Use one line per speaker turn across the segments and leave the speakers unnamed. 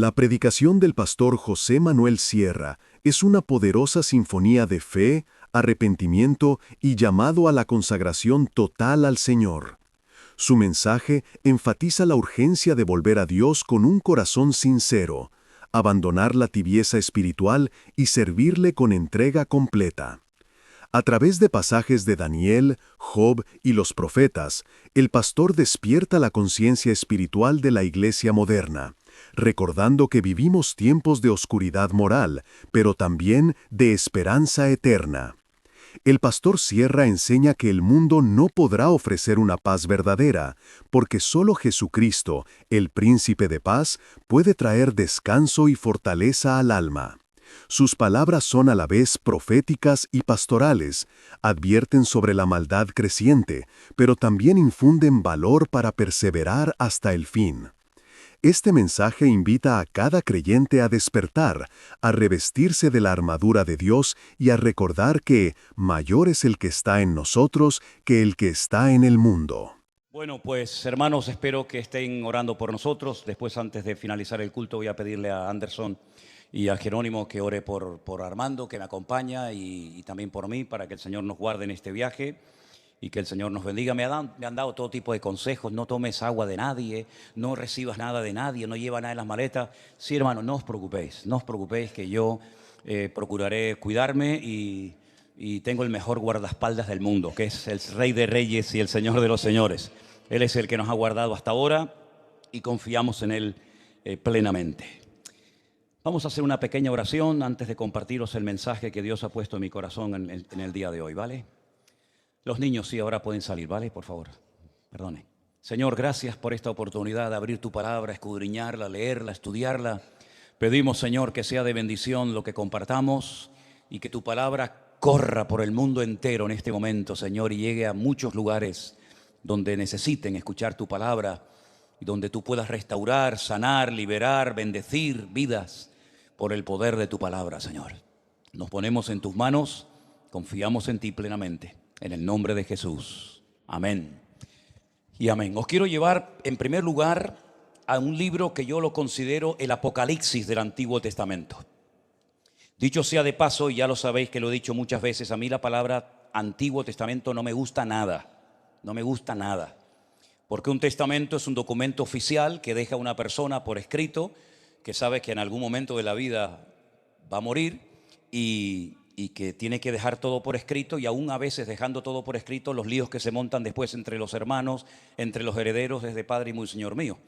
La predicación del pastor José Manuel Sierra es una poderosa sinfonía de fe, arrepentimiento y llamado a la consagración total al Señor. Su mensaje enfatiza la urgencia de volver a Dios con un corazón sincero, abandonar la tibieza espiritual y servirle con entrega completa. A través de pasajes de Daniel, Job y los profetas, el pastor despierta la conciencia espiritual de la iglesia moderna, recordando que vivimos tiempos de oscuridad moral, pero también de esperanza eterna. El pastor Sierra enseña que el mundo no podrá ofrecer una paz verdadera, porque solo Jesucristo, el príncipe de paz, puede traer descanso y fortaleza al alma. Sus palabras son a la vez proféticas y pastorales, advierten sobre la maldad creciente, pero también infunden valor para perseverar hasta el fin. Este mensaje invita a cada creyente a despertar, a revestirse de la armadura de Dios y a recordar que mayor es el que está en nosotros que el que está en el mundo.
Bueno, pues hermanos, espero que estén orando por nosotros. Después, antes de finalizar el culto, voy a pedirle a Anderson y a Jerónimo que ore por Armando, que me acompaña, y también por mí, para que el Señor nos guarde en este viaje y que el Señor nos bendiga. Me han dado todo tipo de consejos: no tomes agua de nadie, no recibas nada de nadie, no lleva nada en las maletas. Sí, hermano, no os preocupéis que yo procuraré cuidarme y tengo el mejor guardaespaldas del mundo, que es el Rey de Reyes y el Señor de los Señores. Él es el que nos ha guardado hasta ahora y confiamos en Él plenamente. Vamos a hacer una pequeña oración antes de compartiros el mensaje que Dios ha puesto en mi corazón en el día de hoy, ¿vale? Los niños sí ahora pueden salir, ¿vale? Por favor, perdone. Señor, gracias por esta oportunidad de abrir tu palabra, escudriñarla, leerla, estudiarla. Pedimos, Señor, que sea de bendición lo que compartamos y que tu palabra corra por el mundo entero en este momento, Señor, y llegue a muchos lugares donde necesiten escuchar tu palabra y donde tú puedas restaurar, sanar, liberar, bendecir vidas por el poder de tu palabra, Señor. Nos ponemos en tus manos, confiamos en ti plenamente, en el nombre de Jesús. Amén y amén. Os quiero llevar en primer lugar a un libro que yo lo considero el Apocalipsis del Antiguo Testamento. Dicho sea de paso, y ya lo sabéis que lo he dicho muchas veces, a mí la palabra Antiguo Testamento no me gusta nada, porque un testamento es un documento oficial que deja una persona por escrito, que sabe que en algún momento de la vida va a morir y que tiene que dejar todo por escrito, y aún a veces dejando todo por escrito, los líos que se montan después entre los hermanos, entre los herederos, es de Padre y muy Señor mío.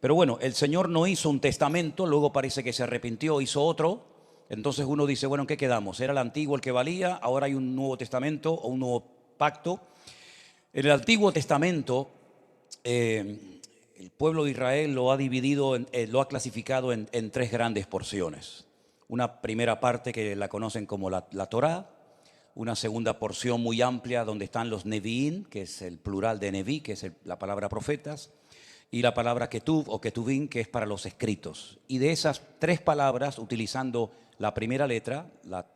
Pero bueno, el Señor no hizo un testamento, luego parece que se arrepintió, hizo otro. Entonces uno dice, bueno, ¿en qué quedamos? ¿Era el antiguo el que valía? ¿Ahora hay un nuevo testamento o un nuevo pacto? En el Antiguo Testamento, el pueblo de Israel lo ha dividido, lo ha clasificado en tres grandes porciones. Una primera parte que la conocen como la Torá, una segunda porción muy amplia donde están los Neviín, que es el plural de Neví, que es la palabra profetas, y la palabra Ketuv o Ketuvim, que es para los escritos. Y de esas tres palabras, utilizando la primera letra, la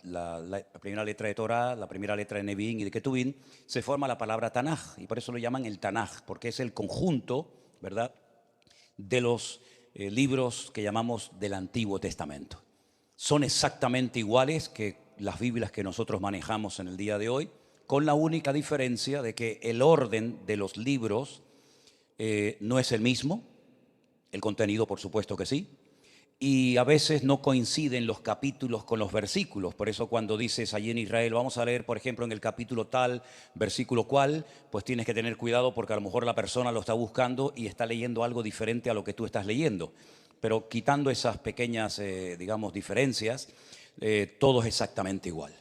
primera letra de Torah, la primera letra de Neviín y de Ketuvim, se forma la palabra Tanaj, y por eso lo llaman el Tanaj, porque es el conjunto, ¿verdad?, de los libros que llamamos del Antiguo Testamento. Son exactamente iguales que las Biblias que nosotros manejamos en el día de hoy, con la única diferencia de que el orden de los libros no es el mismo, el contenido por supuesto que sí, y a veces no coinciden los capítulos con los versículos. Por eso cuando dices allí en Israel, vamos a leer por ejemplo en el capítulo tal, versículo cual, pues tienes que tener cuidado porque a lo mejor la persona lo está buscando y está leyendo algo diferente a lo que tú estás leyendo. Pero quitando esas pequeñas, digamos, diferencias, todo es exactamente igual.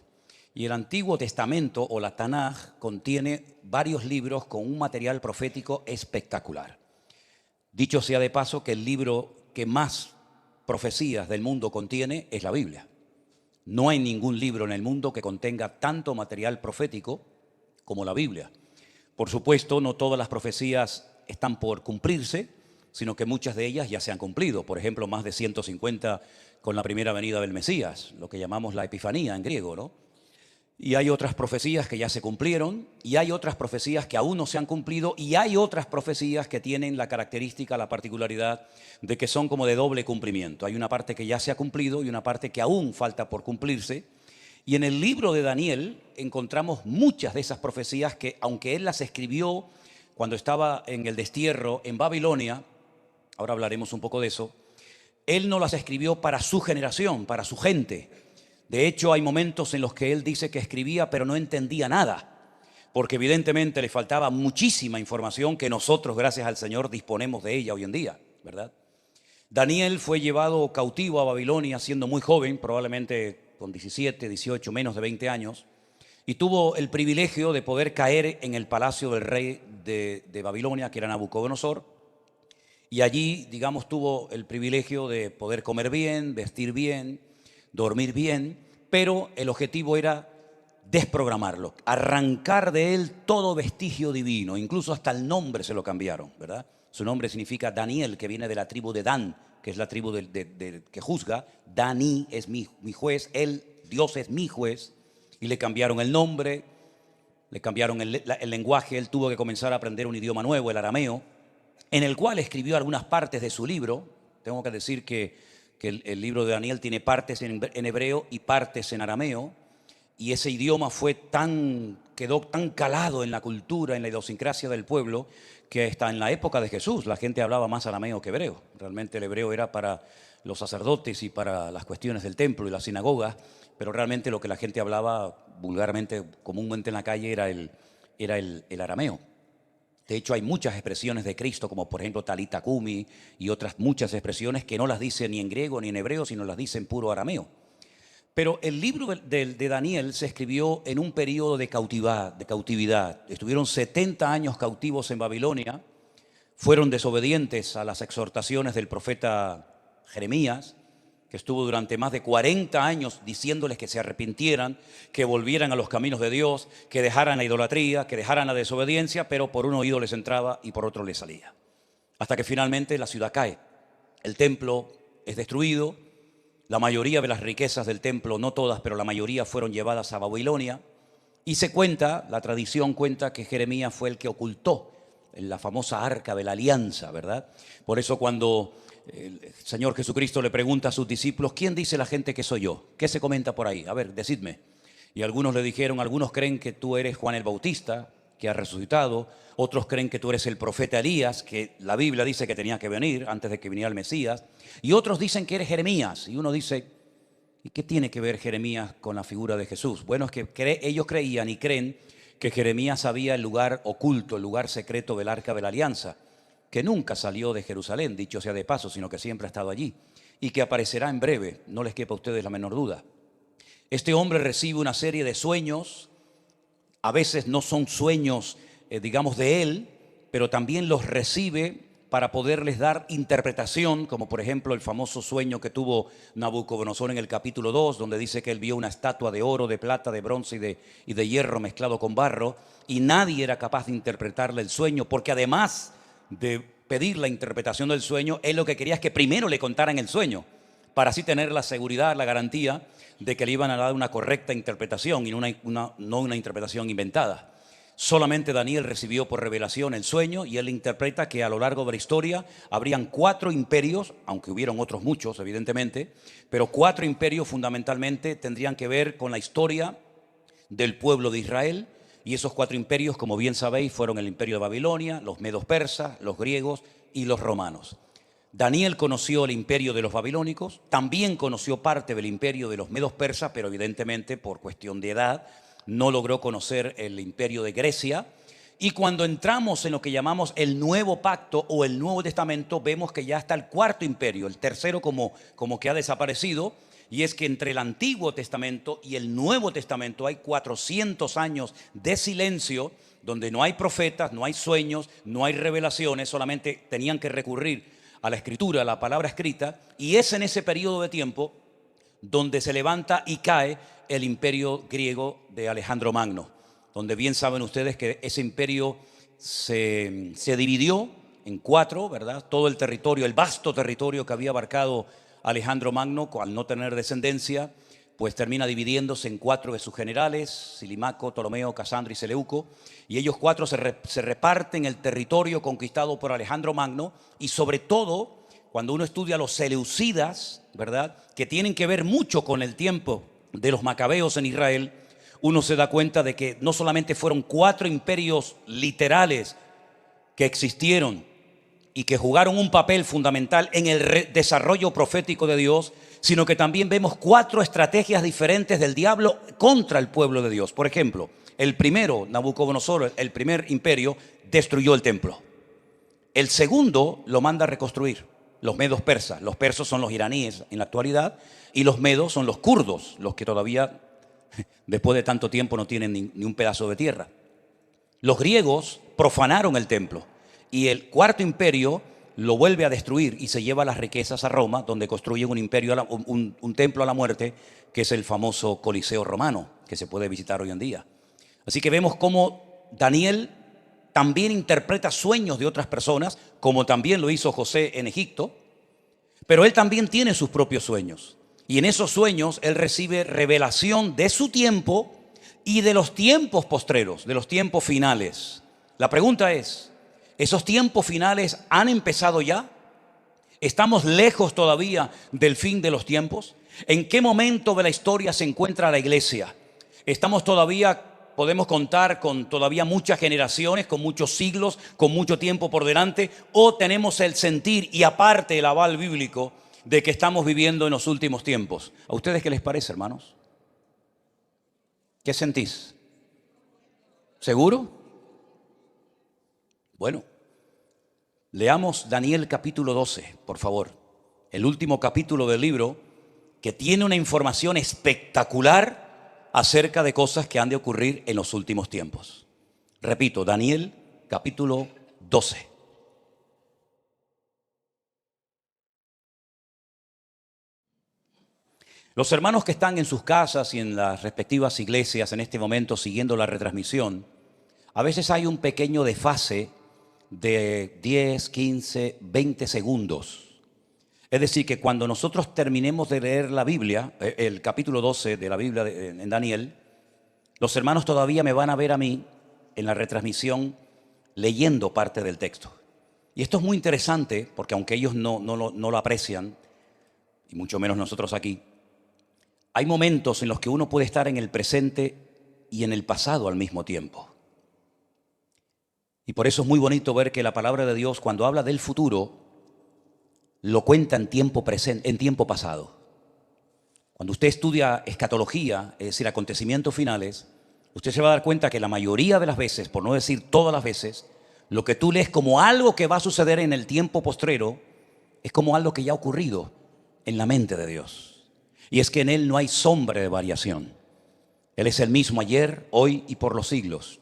Y el Antiguo Testamento o la Tanaj contiene varios libros con un material profético espectacular. Dicho sea de paso que el libro que más profecías del mundo contiene es la Biblia. No hay ningún libro en el mundo que contenga tanto material profético como la Biblia. Por supuesto, no todas las profecías están por cumplirse, sino que muchas de ellas ya se han cumplido. Por ejemplo, más de 150 con la primera venida del Mesías, lo que llamamos la Epifanía en griego, ¿no? Y hay otras profecías que ya se cumplieron, y hay otras profecías que aún no se han cumplido, y hay otras profecías que tienen la característica, la particularidad de que son como de doble cumplimiento. Hay una parte que ya se ha cumplido y una parte que aún falta por cumplirse. Y en el libro de Daniel encontramos muchas de esas profecías que, aunque él las escribió cuando estaba en el destierro en Babilonia, ahora hablaremos un poco de eso, él no las escribió para su generación, para su gente. De hecho, hay momentos en los que él dice que escribía pero no entendía nada, porque evidentemente le faltaba muchísima información que nosotros, gracias al Señor, disponemos de ella hoy en día, ¿verdad? Daniel fue llevado cautivo a Babilonia siendo muy joven, probablemente con 17, 18, menos de 20 años, y tuvo el privilegio de poder caer en el palacio del rey de Babilonia, que era Nabucodonosor, y allí, digamos, tuvo el privilegio de poder comer bien, vestir bien, dormir bien, pero el objetivo era desprogramarlo, arrancar de él todo vestigio divino, incluso hasta el nombre se lo cambiaron, ¿verdad? Su nombre significa Daniel, que viene de la tribu de Dan, que es la tribu que juzga. Dani es mi juez, Dios es mi juez, y le cambiaron el nombre, le cambiaron el lenguaje. Él tuvo que comenzar a aprender un idioma nuevo, el arameo, en el cual escribió algunas partes de su libro. Tengo que decir que el libro de Daniel tiene partes en hebreo y partes en arameo, y ese idioma quedó tan calado en la cultura, en la idiosincrasia del pueblo, que hasta en la época de Jesús la gente hablaba más arameo que hebreo. Realmente el hebreo era para los sacerdotes y para las cuestiones del templo y las sinagogas, pero realmente lo que la gente hablaba vulgarmente, comúnmente en la calle, era el arameo. De hecho, hay muchas expresiones de Cristo, como por ejemplo Talita Kumi y otras muchas expresiones que no las dice ni en griego ni en hebreo, sino las dice en puro arameo. Pero el libro de Daniel se escribió en un periodo de cautividad. Estuvieron 70 años cautivos en Babilonia, fueron desobedientes a las exhortaciones del profeta Jeremías, que estuvo durante más de 40 años diciéndoles que se arrepintieran, que volvieran a los caminos de Dios, que dejaran la idolatría, que dejaran la desobediencia, pero por un oído les entraba y por otro les salía. Hasta que finalmente la ciudad cae, el templo es destruido, la mayoría de las riquezas del templo, no todas, pero la mayoría fueron llevadas a Babilonia, y se cuenta, la tradición cuenta que Jeremías fue el que ocultó la famosa arca de la alianza, ¿verdad? Por eso cuando el Señor Jesucristo le pregunta a sus discípulos, ¿quién dice la gente que soy yo? ¿Qué se comenta por ahí? A ver, decidme. Y algunos le dijeron, algunos creen que tú eres Juan el Bautista, que ha resucitado. Otros creen que tú eres el profeta Elías, que la Biblia dice que tenía que venir antes de que viniera el Mesías. Y otros dicen que eres Jeremías. Y uno dice, ¿y qué tiene que ver Jeremías con la figura de Jesús? Bueno, es que ellos creían y creen que Jeremías sabía el lugar oculto, el lugar secreto del Arca de la Alianza, que nunca salió de Jerusalén, dicho sea de paso, sino que siempre ha estado allí, y que aparecerá en breve, no les quepa a ustedes la menor duda. Este hombre recibe una serie de sueños, a veces no son sueños, digamos, de él, pero también los recibe para poderles dar interpretación, como por ejemplo el famoso sueño que tuvo Nabucodonosor en el capítulo 2, donde dice que él vio una estatua de oro, de plata, de bronce y de hierro mezclado con barro, y nadie era capaz de interpretarle el sueño, porque además de pedir la interpretación del sueño, él lo que quería es que primero le contaran el sueño, para así tener la seguridad, la garantía de que le iban a dar una correcta interpretación y no una interpretación inventada. Solamente Daniel recibió por revelación el sueño, y él interpreta que a lo largo de la historia habrían 4 imperios, aunque hubieron otros muchos evidentemente, pero 4 imperios fundamentalmente tendrían que ver con la historia del pueblo de Israel. Y esos 4 imperios, como bien sabéis, fueron el imperio de Babilonia, los medos persas, los griegos y los romanos. Daniel conoció el imperio de los babilónicos, también conoció parte del imperio de los medos persas, pero evidentemente por cuestión de edad no logró conocer el imperio de Grecia. Y cuando entramos en lo que llamamos el Nuevo Pacto o el Nuevo Testamento, vemos que ya está el 4.º imperio, el tercero como que ha desaparecido. Y es que entre el Antiguo Testamento y el Nuevo Testamento hay 400 años de silencio, donde no hay profetas, no hay sueños, no hay revelaciones, solamente tenían que recurrir a la escritura, a la palabra escrita, y es en ese periodo de tiempo donde se levanta y cae el imperio griego de Alejandro Magno, donde bien saben ustedes que ese imperio se dividió en 4, ¿verdad? Todo el territorio, el vasto territorio que había abarcado Alejandro Magno, al no tener descendencia, pues termina dividiéndose en 4 de sus generales, Silimaco, Ptolomeo, Casandro y Seleuco, y ellos 4 se reparten el territorio conquistado por Alejandro Magno, y sobre todo, cuando uno estudia los seleucidas, ¿verdad?, que tienen que ver mucho con el tiempo de los macabeos en Israel, uno se da cuenta de que no solamente fueron 4 imperios literales que existieron y que jugaron un papel fundamental en el desarrollo profético de Dios, sino que también vemos 4 estrategias diferentes del diablo contra el pueblo de Dios. Por ejemplo, el primero, Nabucodonosor, el primer imperio, destruyó el templo. El segundo lo manda a reconstruir, los medos persas. Los persas son los iraníes en la actualidad y los medos son los kurdos, los que todavía, después de tanto tiempo, no tienen ni un pedazo de tierra. Los griegos profanaron el templo y el cuarto imperio lo vuelve a destruir y se lleva las riquezas a Roma, donde construyen un templo a la muerte, que es el famoso Coliseo romano, que se puede visitar hoy en día. Así que vemos cómo Daniel también interpreta sueños de otras personas, como también lo hizo José en Egipto, pero él también tiene sus propios sueños. Y en esos sueños él recibe revelación de su tiempo y de los tiempos postreros, de los tiempos finales. La pregunta es, ¿esos tiempos finales han empezado ya? ¿Estamos lejos todavía del fin de los tiempos? ¿En qué momento de la historia se encuentra la iglesia? ¿Estamos todavía, podemos contar con todavía muchas generaciones, con muchos siglos, con mucho tiempo por delante? ¿O tenemos el sentir y aparte el aval bíblico de que estamos viviendo en los últimos tiempos? ¿A ustedes qué les parece, hermanos? ¿Qué sentís? ¿Seguro? Bueno, leamos Daniel capítulo 12, por favor. El último capítulo del libro, que tiene una información espectacular acerca de cosas que han de ocurrir en los últimos tiempos. Repito, Daniel capítulo 12. Los hermanos que están en sus casas y en las respectivas iglesias en este momento siguiendo la retransmisión, a veces hay un pequeño desfase de 10, 15, 20 segundos. Es decir, que cuando nosotros terminemos de leer la Biblia, el capítulo 12 de la Biblia en Daniel, los hermanos todavía me van a ver a mí en la retransmisión leyendo parte del texto. Y esto es muy interesante porque aunque ellos no lo aprecian, y mucho menos nosotros aquí, hay momentos en los que uno puede estar en el presente y en el pasado al mismo tiempo. Y por eso es muy bonito ver que la palabra de Dios, cuando habla del futuro, lo cuenta en tiempo presente, en tiempo pasado. Cuando usted estudia escatología, es decir, acontecimientos finales, usted se va a dar cuenta que la mayoría de las veces, por no decir todas las veces, lo que tú lees como algo que va a suceder en el tiempo postrero es como algo que ya ha ocurrido en la mente de Dios. Y es que en Él no hay sombra de variación. Él es el mismo ayer, hoy y por los siglos.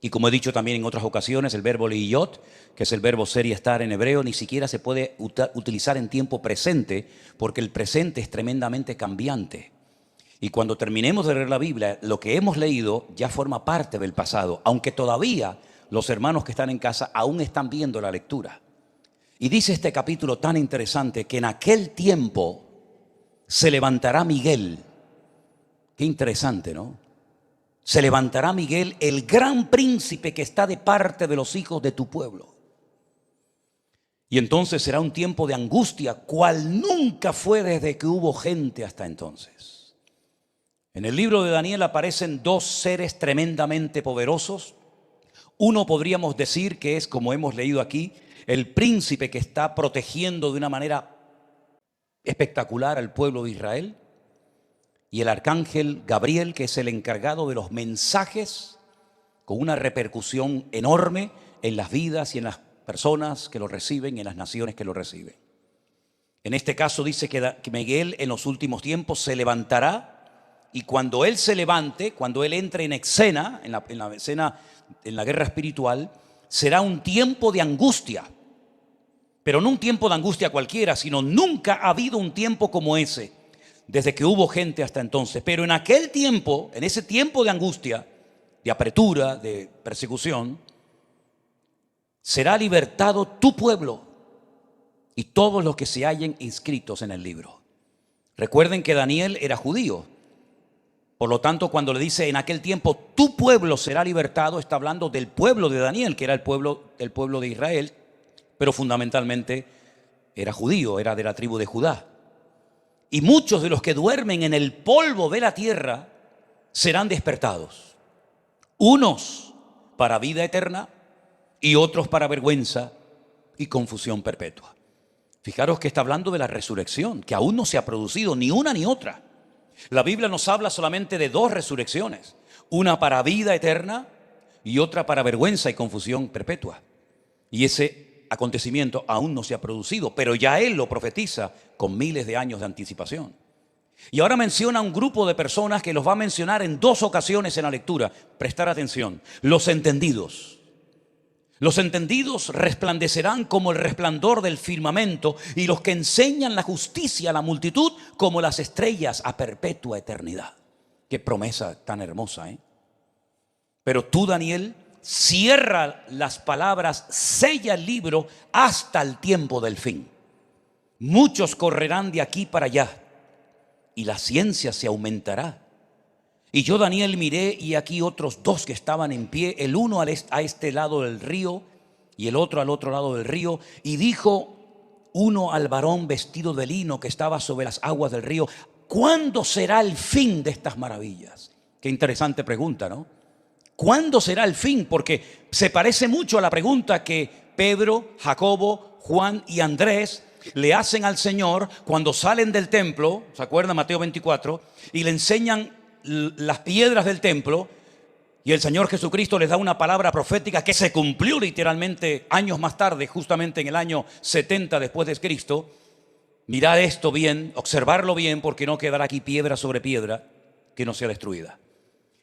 Y como he dicho también en otras ocasiones, el verbo liyot, que es el verbo ser y estar en hebreo, ni siquiera se puede utilizar en tiempo presente, porque el presente es tremendamente cambiante. Y cuando terminemos de leer la Biblia, lo que hemos leído ya forma parte del pasado, aunque todavía los hermanos que están en casa aún están viendo la lectura. Y dice este capítulo tan interesante que en aquel tiempo se levantará Miguel. Qué interesante, ¿no? Se levantará Miguel, el gran príncipe que está de parte de los hijos de tu pueblo. Y entonces será un tiempo de angustia, cual nunca fue desde que hubo gente hasta entonces. En el libro de Daniel aparecen 2 seres tremendamente poderosos. Uno podríamos decir que es, como hemos leído aquí, el príncipe que está protegiendo de una manera espectacular al pueblo de Israel, y el arcángel Gabriel, que es el encargado de los mensajes con una repercusión enorme en las vidas y en las personas que lo reciben y en las naciones que lo reciben. En este caso dice que Miguel en los últimos tiempos se levantará, y cuando él se levante, cuando él entre en escena, en la guerra espiritual, será un tiempo de angustia. Pero no un tiempo de angustia cualquiera, sino nunca ha habido un tiempo como ese, desde que hubo gente hasta entonces. Pero en aquel tiempo, en ese tiempo de angustia, de apretura, de persecución, será libertado tu pueblo y todos los que se hallen inscritos en el libro. Recuerden que Daniel era judío, Por lo tanto, cuando le dice en aquel tiempo, tu pueblo será libertado, está hablando del pueblo de Daniel, que era el pueblo de Israel, pero fundamentalmente era judío, era de la tribu de Judá. Y muchos de los que duermen en el polvo de la tierra serán despertados. Unos para vida eterna y otros para vergüenza y confusión perpetua. Fijaros que está hablando de la resurrección, que aún no se ha producido ni una ni otra. La Biblia nos habla solamente de dos resurrecciones, una para vida eterna y otra para vergüenza y confusión perpetua. Y ese acontecimiento aún no se ha producido, pero ya Él lo profetiza con miles de años de anticipación. Y ahora menciona un grupo de personas que los va a mencionar en dos ocasiones en la lectura. Prestar atención. Los entendidos. Los entendidos resplandecerán como el resplandor del firmamento, y los que enseñan la justicia a la multitud como las estrellas a perpetua eternidad. Qué promesa tan hermosa, ¿eh? Pero tú, Daniel, cierra las palabras, sella el libro hasta el tiempo del fin. Muchos correrán de aquí para allá y la ciencia se aumentará. Y yo, Daniel, miré, y aquí otros dos que estaban en pie, el uno a este lado del río y el otro al otro lado del río. Y dijo uno al varón vestido de lino que estaba sobre las aguas del río: ¿cuándo será el fin de estas maravillas? Qué interesante pregunta, ¿no? ¿Cuándo será el fin? Porque se parece mucho a la pregunta que Pedro, Jacobo, Juan y Andrés le hacen al Señor cuando salen del templo. ¿Se acuerdan? Mateo 24. Y le enseñan las piedras del templo, y el Señor Jesucristo les da una palabra profética que se cumplió literalmente años más tarde, justamente en el año 70 después de Cristo. Mirad esto bien, observarlo bien, porque no quedará aquí piedra sobre piedra que no sea destruida.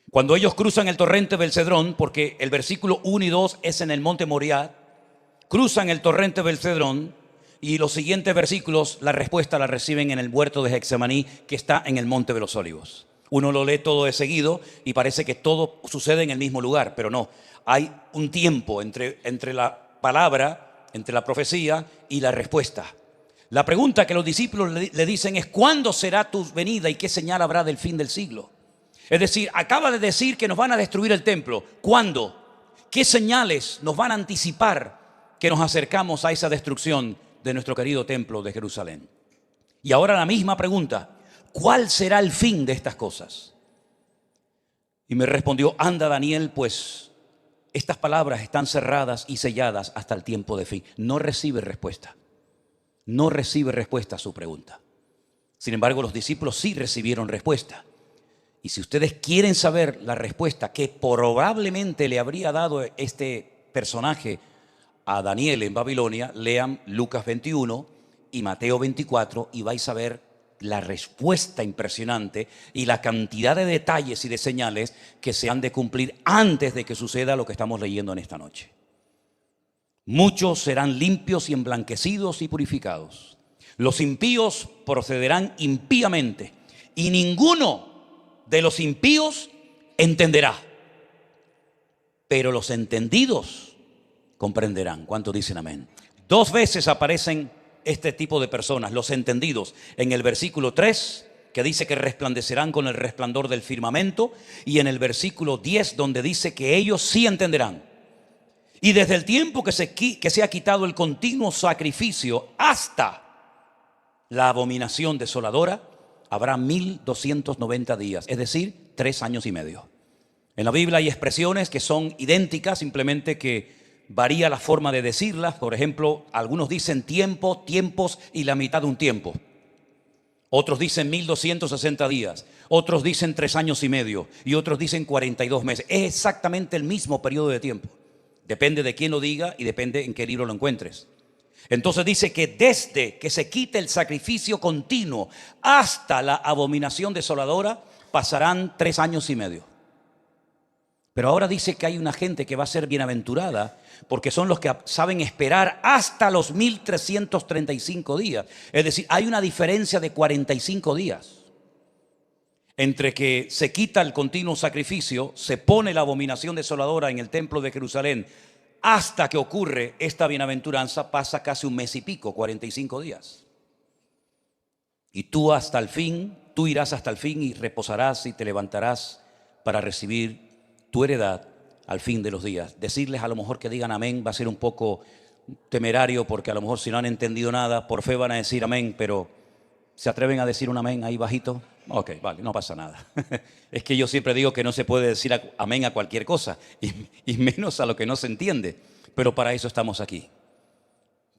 Cuando ellos cruzan el torrente del Cedrón, porque el versículo 1 y 2 es en el monte Moriah, cruzan el torrente del Cedrón, y los siguientes versículos, la respuesta la reciben en el huerto de Getsemaní, que está en el monte de los Olivos. Uno lo lee todo de seguido y parece que todo sucede en el mismo lugar, pero no. Hay un tiempo entre la palabra, entre la profecía y la respuesta. La pregunta que los discípulos le dicen es: ¿cuándo será tu venida y qué señal habrá del fin del siglo? Es decir, acaba de decir que nos van a destruir el templo. ¿Cuándo? ¿Qué señales nos van a anticipar que nos acercamos a esa destrucción de nuestro querido templo de Jerusalén? Y ahora la misma pregunta: ¿cuál será el fin de estas cosas? Y me respondió: anda, Daniel, pues estas palabras están cerradas y selladas hasta el tiempo de fin. No recibe respuesta. No recibe respuesta a su pregunta. Sin embargo, los discípulos sí recibieron respuesta. Y si ustedes quieren saber la respuesta que probablemente le habría dado este personaje a Daniel en Babilonia, lean Lucas 21 y Mateo 24 y vais a ver la respuesta impresionante y la cantidad de detalles y de señales que se han de cumplir antes de que suceda lo que estamos leyendo en esta noche. Muchos serán limpios y emblanquecidos y purificados. Los impíos procederán impíamente, y ninguno de los impíos entenderá, pero los entendidos comprenderán. ¿Cuántos dicen amén? Dos veces aparecen este tipo de personas, los entendidos, en el versículo 3, que dice que resplandecerán con el resplandor del firmamento, y en el versículo 10, donde dice que ellos sí entenderán. Y desde el tiempo que se ha quitado el continuo sacrificio hasta la abominación desoladora, habrá 1290 días, es decir, 3 años y medio. En la Biblia hay expresiones que son idénticas, simplemente que varía la forma de decirlas. Por ejemplo, algunos dicen tiempo, tiempos y la mitad de un tiempo. Otros dicen 1260 días, otros dicen 3 años y medio y otros dicen 42 meses. Es exactamente el mismo periodo de tiempo. Depende de quién lo diga y depende en qué libro lo encuentres. Entonces dice que desde que se quite el sacrificio continuo hasta la abominación desoladora pasarán 3 años y medio. Pero ahora dice que hay una gente que va a ser bienaventurada porque son los que saben esperar hasta los 1335 días. Es decir, hay una diferencia de 45 días entre que se quita el continuo sacrificio, se pone la abominación desoladora en el templo de Jerusalén, hasta que ocurre esta bienaventuranza pasa casi 1 mes y pico, 45 días. Y tú hasta el fin, tú irás hasta el fin y reposarás y te levantarás para recibir tu heredad al fin de los días. Decirles a lo mejor que digan amén va a ser un poco temerario, porque a lo mejor si no han entendido nada, por fe van a decir amén, pero ¿se atreven a decir un amén ahí bajito? Ok, vale, no pasa nada. Es que yo siempre digo que no se puede decir amén a cualquier cosa, y menos a lo que no se entiende. Pero para eso estamos aquí,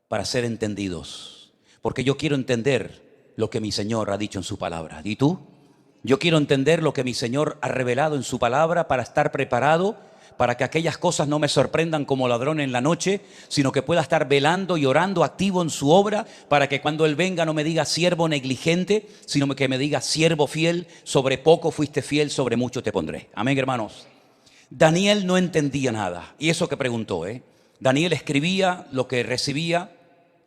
para ser entendidos. Porque yo quiero entender lo que mi Señor ha dicho en su palabra. ¿Y tú? Yo quiero entender lo que mi Señor ha revelado en su palabra para estar preparado, para que aquellas cosas no me sorprendan como ladrón en la noche, sino que pueda estar velando y orando activo en su obra, para que cuando Él venga no me diga siervo negligente, sino que me diga siervo fiel, sobre poco fuiste fiel, sobre mucho te pondré. Amén, hermanos. Daniel no entendía nada, y eso que preguntó, Daniel escribía lo que recibía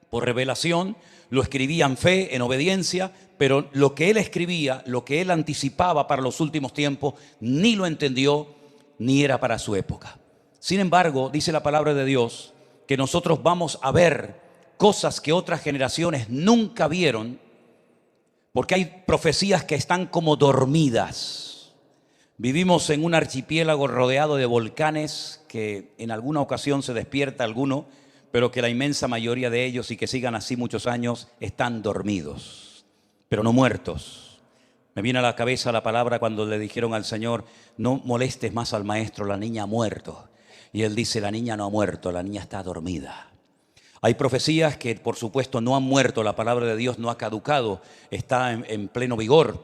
por revelación, lo escribía en fe, en obediencia, pero lo que él escribía, lo que él anticipaba para los últimos tiempos, ni lo entendió, ni era para su época. Sin embargo, dice la palabra de Dios que nosotros vamos a ver cosas que otras generaciones nunca vieron, porque hay profecías que están como dormidas. Vivimos en un archipiélago rodeado de volcanes que en alguna ocasión se despierta alguno, pero que la inmensa mayoría de ellos, y que sigan así muchos años, están dormidos, pero no muertos. Me viene a la cabeza la palabra cuando le dijeron al Señor: no molestes más al maestro, la niña ha muerto. Y Él dice: la niña no ha muerto, la niña está dormida. Hay profecías que por supuesto no han muerto, la palabra de Dios no ha caducado, está en pleno vigor,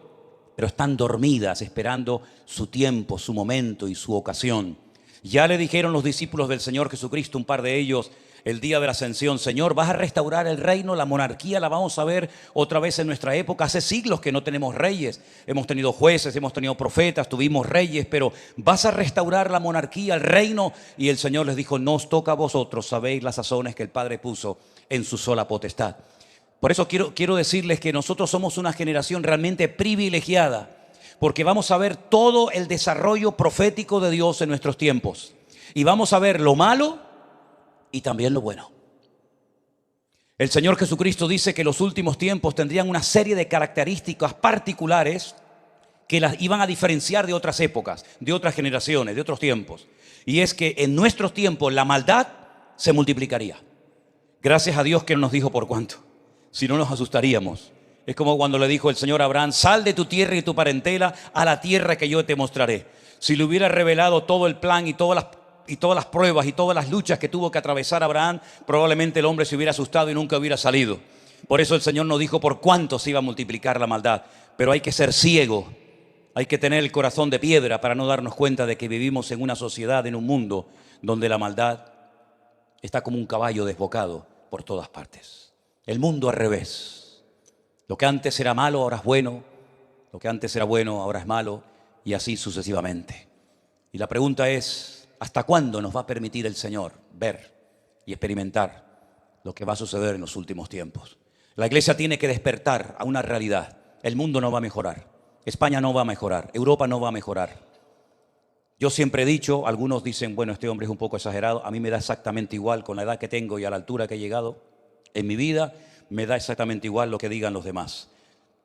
pero están dormidas esperando su tiempo, su momento y su ocasión. Ya le dijeron los discípulos del Señor Jesucristo, un par de ellos, el día de la ascensión: Señor, ¿vas a restaurar el reino? La monarquía la vamos a ver otra vez en nuestra época. Hace siglos que no tenemos reyes. Hemos tenido jueces, hemos tenido profetas, tuvimos reyes, pero ¿vas a restaurar la monarquía, el reino? Y el Señor les dijo: no os toca a vosotros, sabéis las sazones que el Padre puso en su sola potestad. Por eso quiero decirles que nosotros somos una generación realmente privilegiada, porque vamos a ver todo el desarrollo profético de Dios en nuestros tiempos. Y vamos a ver lo malo y también lo bueno. El Señor Jesucristo dice que los últimos tiempos tendrían una serie de características particulares que las iban a diferenciar de otras épocas, de otras generaciones, de otros tiempos. Y es que en nuestros tiempos la maldad se multiplicaría. Gracias a Dios que no nos dijo por cuánto, si no nos asustaríamos. Es como cuando le dijo el Señor a Abraham: sal de tu tierra y tu parentela a la tierra que yo te mostraré. Si le hubiera revelado todo el plan y todas las pruebas y todas las luchas que tuvo que atravesar Abraham, probablemente el hombre se hubiera asustado y nunca hubiera salido. Por eso el Señor nos dijo por cuánto se iba a multiplicar la maldad. Pero hay que ser ciego, hay que tener el corazón de piedra para no darnos cuenta de que vivimos en una sociedad, en un mundo donde la maldad está como un caballo desbocado por todas partes. El mundo al revés. Lo que antes era malo ahora es bueno, lo que antes era bueno ahora es malo, y así sucesivamente. Y la pregunta es: ¿hasta cuándo nos va a permitir el Señor ver y experimentar lo que va a suceder en los últimos tiempos? La iglesia tiene que despertar a una realidad. El mundo no va a mejorar, España no va a mejorar, Europa no va a mejorar. Yo siempre he dicho, algunos dicen: bueno, este hombre es un poco exagerado. A mí me da exactamente igual, con la edad que tengo y a la altura que he llegado en mi vida, me da exactamente igual lo que digan los demás.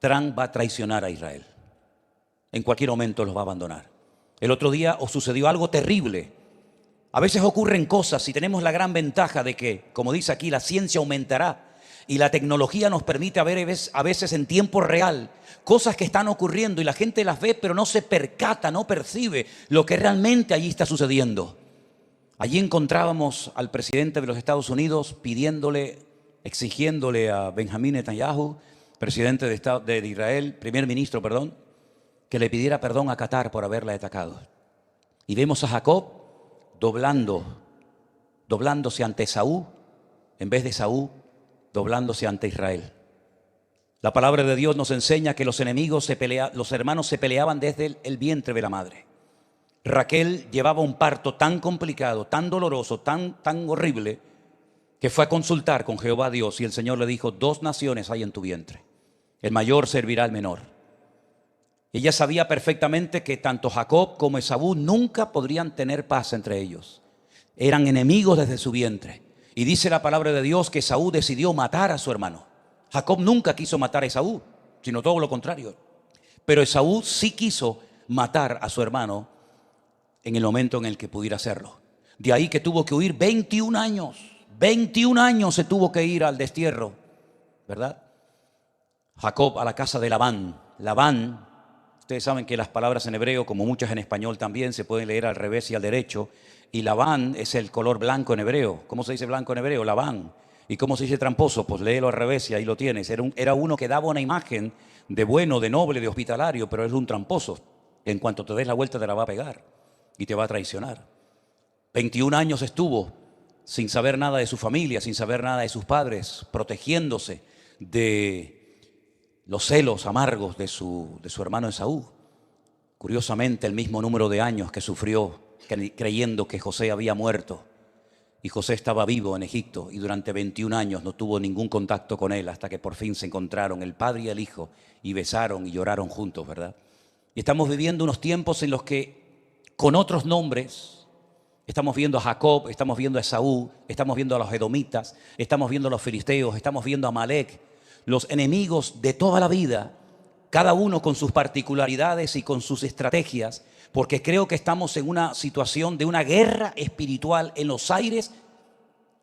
Trump va a traicionar a Israel. En cualquier momento los va a abandonar. El otro día os sucedió algo terrible. A veces ocurren cosas y tenemos la gran ventaja de que, como dice aquí, la ciencia aumentará y la tecnología nos permite ver a veces en tiempo real cosas que están ocurriendo y la gente las ve, pero no se percata, no percibe lo que realmente allí está sucediendo. Allí encontrábamos al presidente de los Estados Unidos exigiéndole a Benjamín Netanyahu, presidente de Israel, primer ministro, que le pidiera perdón a Qatar por haberla atacado. Y vemos a Jacob doblándose ante Esaú, en vez de Esaú doblándose ante Israel. La palabra de Dios nos enseña que los hermanos se peleaban desde el vientre de la madre. Raquel llevaba un parto tan complicado, tan doloroso, tan horrible, que fue a consultar con Jehová Dios, y el Señor le dijo: 2 naciones hay en tu vientre, el mayor servirá al menor. Ella sabía perfectamente que tanto Jacob como Esaú nunca podrían tener paz entre ellos. Eran enemigos desde su vientre. Y dice la palabra de Dios que Esaú decidió matar a su hermano. Jacob nunca quiso matar a Esaú, sino todo lo contrario. Pero Esaú sí quiso matar a su hermano en el momento en el que pudiera hacerlo. De ahí que tuvo que huir 21 años. 21 años se tuvo que ir al destierro, ¿verdad? Jacob a la casa de Labán. Labán, ustedes saben que las palabras en hebreo, como muchas en español también, se pueden leer al revés y al derecho. Y Labán es el color blanco en hebreo. ¿Cómo se dice blanco en hebreo? Labán. ¿Y cómo se dice tramposo? Pues léelo al revés y ahí lo tienes. Era uno que daba una imagen de bueno, de noble, de hospitalario, pero es un tramposo. En cuanto te des la vuelta te la va a pegar y te va a traicionar. 21 años estuvo sin saber nada de su familia, sin saber nada de sus padres, protegiéndose de los celos amargos de su hermano Esaú. Curiosamente, el mismo número de años que sufrió creyendo que José había muerto. Y José estaba vivo en Egipto y durante 21 años no tuvo ningún contacto con él hasta que por fin se encontraron el padre y el hijo y besaron y lloraron juntos, ¿verdad? Y estamos viviendo unos tiempos en los que con otros nombres estamos viendo a Jacob, estamos viendo a Esaú, estamos viendo a los edomitas, estamos viendo a los filisteos, estamos viendo a Amalek, los enemigos de toda la vida, cada uno con sus particularidades y con sus estrategias, porque creo que estamos en una situación de una guerra espiritual en los aires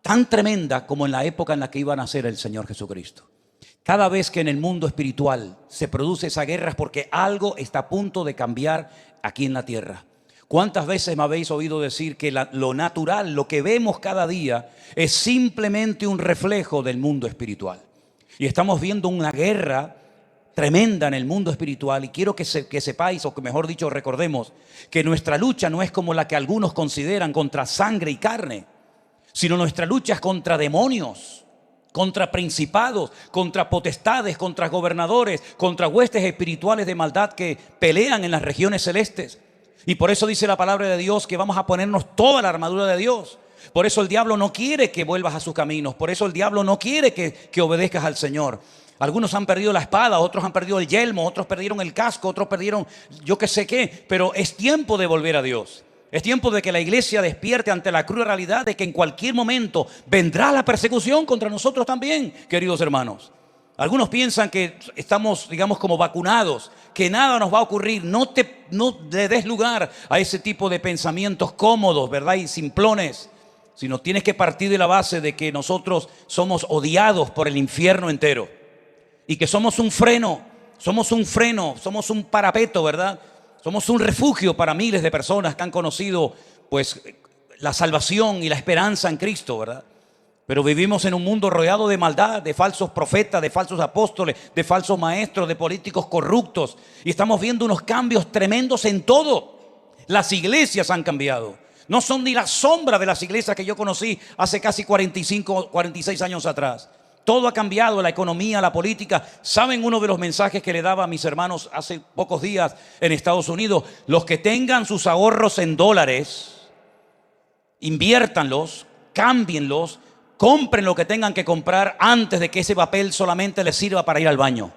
tan tremenda como en la época en la que iba a nacer el Señor Jesucristo. Cada vez que en el mundo espiritual se produce esa guerra es porque algo está a punto de cambiar aquí en la tierra. ¿Cuántas veces me habéis oído decir que lo natural, lo que vemos cada día, es simplemente un reflejo del mundo espiritual? Y estamos viendo una guerra tremenda en el mundo espiritual y quiero que sepáis, o que mejor dicho recordemos, que nuestra lucha no es como la que algunos consideran contra sangre y carne, sino nuestra lucha es contra demonios, contra principados, contra potestades, contra gobernadores, contra huestes espirituales de maldad que pelean en las regiones celestes. Y por eso dice la palabra de Dios que vamos a ponernos toda la armadura de Dios. Por eso el diablo no quiere que vuelvas a sus caminos, por eso el diablo no quiere que obedezcas al Señor. Algunos han perdido la espada, otros han perdido el yelmo, otros perdieron el casco, otros perdieron yo qué sé qué. Pero es tiempo de volver a Dios. Es tiempo de que la iglesia despierte ante la cruel realidad de que en cualquier momento vendrá la persecución contra nosotros también, queridos hermanos. Algunos piensan que estamos, digamos, como vacunados, que nada nos va a ocurrir. No le des lugar a ese tipo de pensamientos cómodos, ¿verdad? Y simplones. Sino tienes que partir de la base de que nosotros somos odiados por el infierno entero. Y que somos un freno, somos un parapeto, ¿verdad? Somos un refugio para miles de personas que han conocido, pues, la salvación y la esperanza en Cristo, ¿verdad? Pero vivimos en un mundo rodeado de maldad, de falsos profetas, de falsos apóstoles, de falsos maestros, de políticos corruptos. Y estamos viendo unos cambios tremendos en todo. Las iglesias han cambiado. No son ni la sombra de las iglesias que yo conocí hace casi 45, 46 años atrás. Todo ha cambiado, la economía, la política. ¿Saben uno de los mensajes que le daba a mis hermanos hace pocos días en Estados Unidos? Los que tengan sus ahorros en dólares, inviértanlos, cámbienlos, compren lo que tengan que comprar antes de que ese papel solamente les sirva para ir al baño.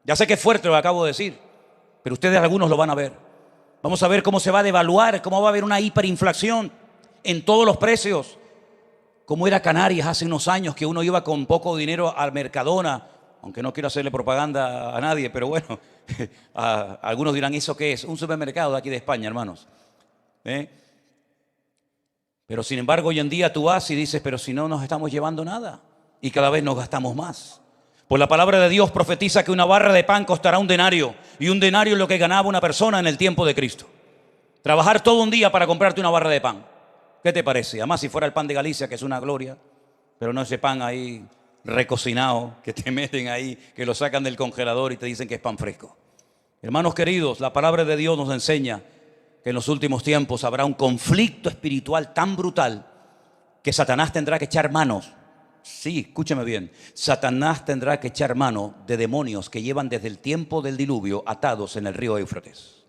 Ya sé que es fuerte lo que acabo de decir, pero ustedes algunos lo van a ver. Vamos a ver cómo se va a devaluar, cómo va a haber una hiperinflación en todos los precios. Como era Canarias hace unos años, que uno iba con poco dinero al Mercadona, aunque no quiero hacerle propaganda a nadie, pero bueno, algunos dirán, ¿eso qué es? Un supermercado de aquí de España, hermanos. Pero sin embargo, hoy en día tú vas y dices, pero si no nos estamos llevando nada, y cada vez nos gastamos más. Pues la palabra de Dios profetiza que una barra de pan costará un denario, y un denario es lo que ganaba una persona en el tiempo de Cristo. Trabajar todo un día para comprarte una barra de pan. ¿Qué te parece? Además, si fuera el pan de Galicia, que es una gloria, pero no ese pan ahí recocinado, que te meten ahí, que lo sacan del congelador y te dicen que es pan fresco. Hermanos queridos, la palabra de Dios nos enseña que en los últimos tiempos habrá un conflicto espiritual tan brutal que Satanás tendrá que echar manos. Sí, escúcheme bien. Satanás tendrá que echar mano de demonios que llevan desde el tiempo del diluvio atados en el río Éufrates.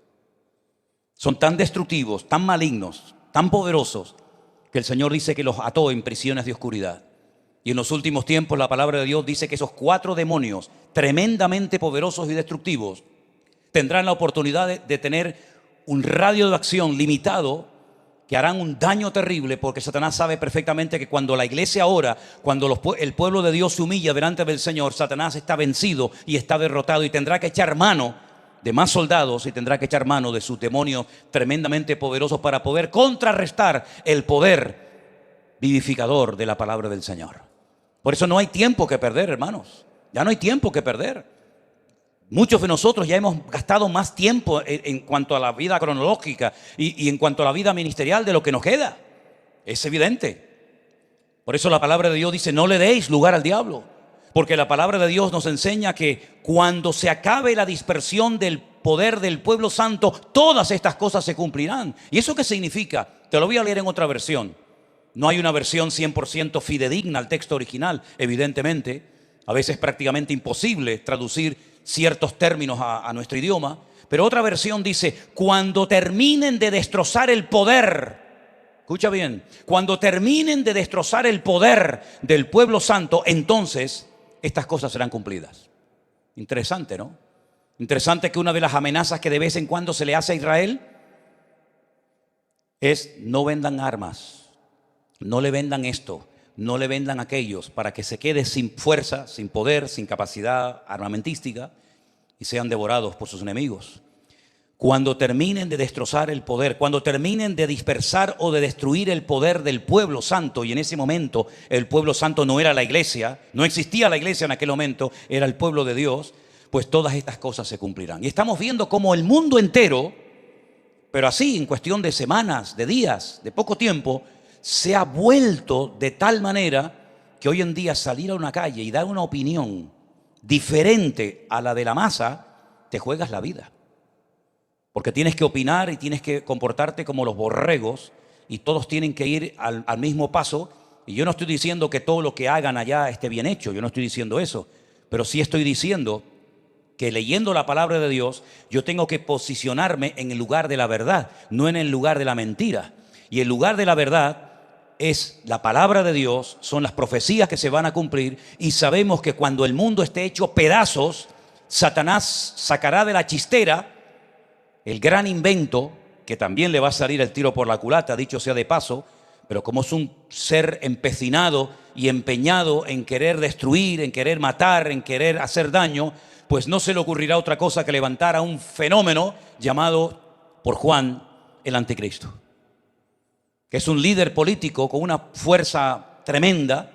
Son tan destructivos, tan malignos, tan poderosos, que el Señor dice que los ató en prisiones de oscuridad. Y en los últimos tiempos la palabra de Dios dice que esos 4 demonios tremendamente poderosos y destructivos tendrán la oportunidad de tener un radio de acción limitado, que harán un daño terrible, porque Satanás sabe perfectamente que cuando la iglesia ora, cuando el pueblo de Dios se humilla delante del Señor, Satanás está vencido y está derrotado y tendrá que echar mano de más soldados y tendrá que echar mano de sus demonios tremendamente poderosos para poder contrarrestar el poder vivificador de la palabra del Señor. Por eso no hay tiempo que perder, hermanos. Ya no hay tiempo que perder. Muchos de nosotros ya hemos gastado más tiempo en cuanto a la vida cronológica y en cuanto a la vida ministerial de lo que nos queda. Es evidente. Por eso la palabra de Dios dice, no le deis lugar al diablo. Porque la palabra de Dios nos enseña que cuando se acabe la dispersión del poder del pueblo santo, todas estas cosas se cumplirán. ¿Y eso qué significa? Te lo voy a leer en otra versión. No hay una versión 100% fidedigna al texto original, evidentemente. A veces es prácticamente imposible traducir ciertos términos a nuestro idioma. Pero otra versión dice, cuando terminen de destrozar el poder, escucha bien, cuando terminen de destrozar el poder del pueblo santo, entonces estas cosas serán cumplidas. Interesante, ¿no? Interesante que una de las amenazas que de vez en cuando se le hace a Israel es no vendan armas, no le vendan esto, no le vendan aquellos, para que se quede sin fuerza, sin poder, sin capacidad armamentística y sean devorados por sus enemigos. Cuando terminen de destrozar el poder, cuando terminen de dispersar o de destruir el poder del pueblo santo, y en ese momento el pueblo santo no era la iglesia, no existía la iglesia en aquel momento, era el pueblo de Dios, pues todas estas cosas se cumplirán. Y estamos viendo cómo el mundo entero, pero así en cuestión de semanas, de días, de poco tiempo, se ha vuelto de tal manera que hoy en día salir a una calle y dar una opinión diferente a la de la masa, te juegas la vida. Porque tienes que opinar y tienes que comportarte como los borregos y todos tienen que ir al mismo paso. Y yo no estoy diciendo que todo lo que hagan allá esté bien hecho, yo no estoy diciendo eso. Pero sí estoy diciendo que leyendo la palabra de Dios, yo tengo que posicionarme en el lugar de la verdad, no en el lugar de la mentira. Y el lugar de la verdad es la palabra de Dios, son las profecías que se van a cumplir, y sabemos que cuando el mundo esté hecho pedazos, Satanás sacará de la chistera el gran invento, que también le va a salir el tiro por la culata, dicho sea de paso, pero como es un ser empecinado y empeñado en querer destruir, en querer matar, en querer hacer daño, pues no se le ocurrirá otra cosa que levantar a un fenómeno llamado por Juan el anticristo, que es un líder político con una fuerza tremenda,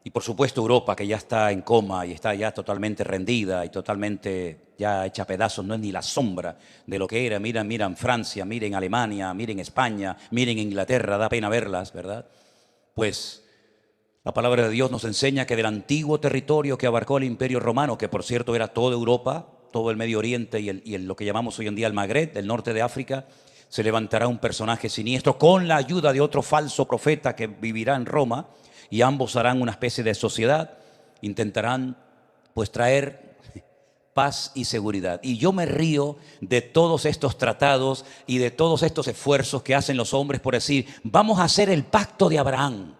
y por supuesto Europa, que ya está en coma y está ya totalmente rendida y totalmente ya hecha pedazos, no es ni la sombra de lo que era. Miren Francia, miren Alemania, miren España, miren Inglaterra, da pena verlas, ¿verdad? Pues la palabra de Dios nos enseña que del antiguo territorio que abarcó el Imperio Romano, que por cierto era toda Europa, todo el Medio Oriente y lo que llamamos hoy en día el Magreb, del norte de África, se levantará un personaje siniestro con la ayuda de otro falso profeta que vivirá en Roma, y ambos harán una especie de sociedad, intentarán pues traer paz y seguridad. Y yo me río de todos estos tratados y de todos estos esfuerzos que hacen los hombres por decir, vamos a hacer el pacto de Abraham,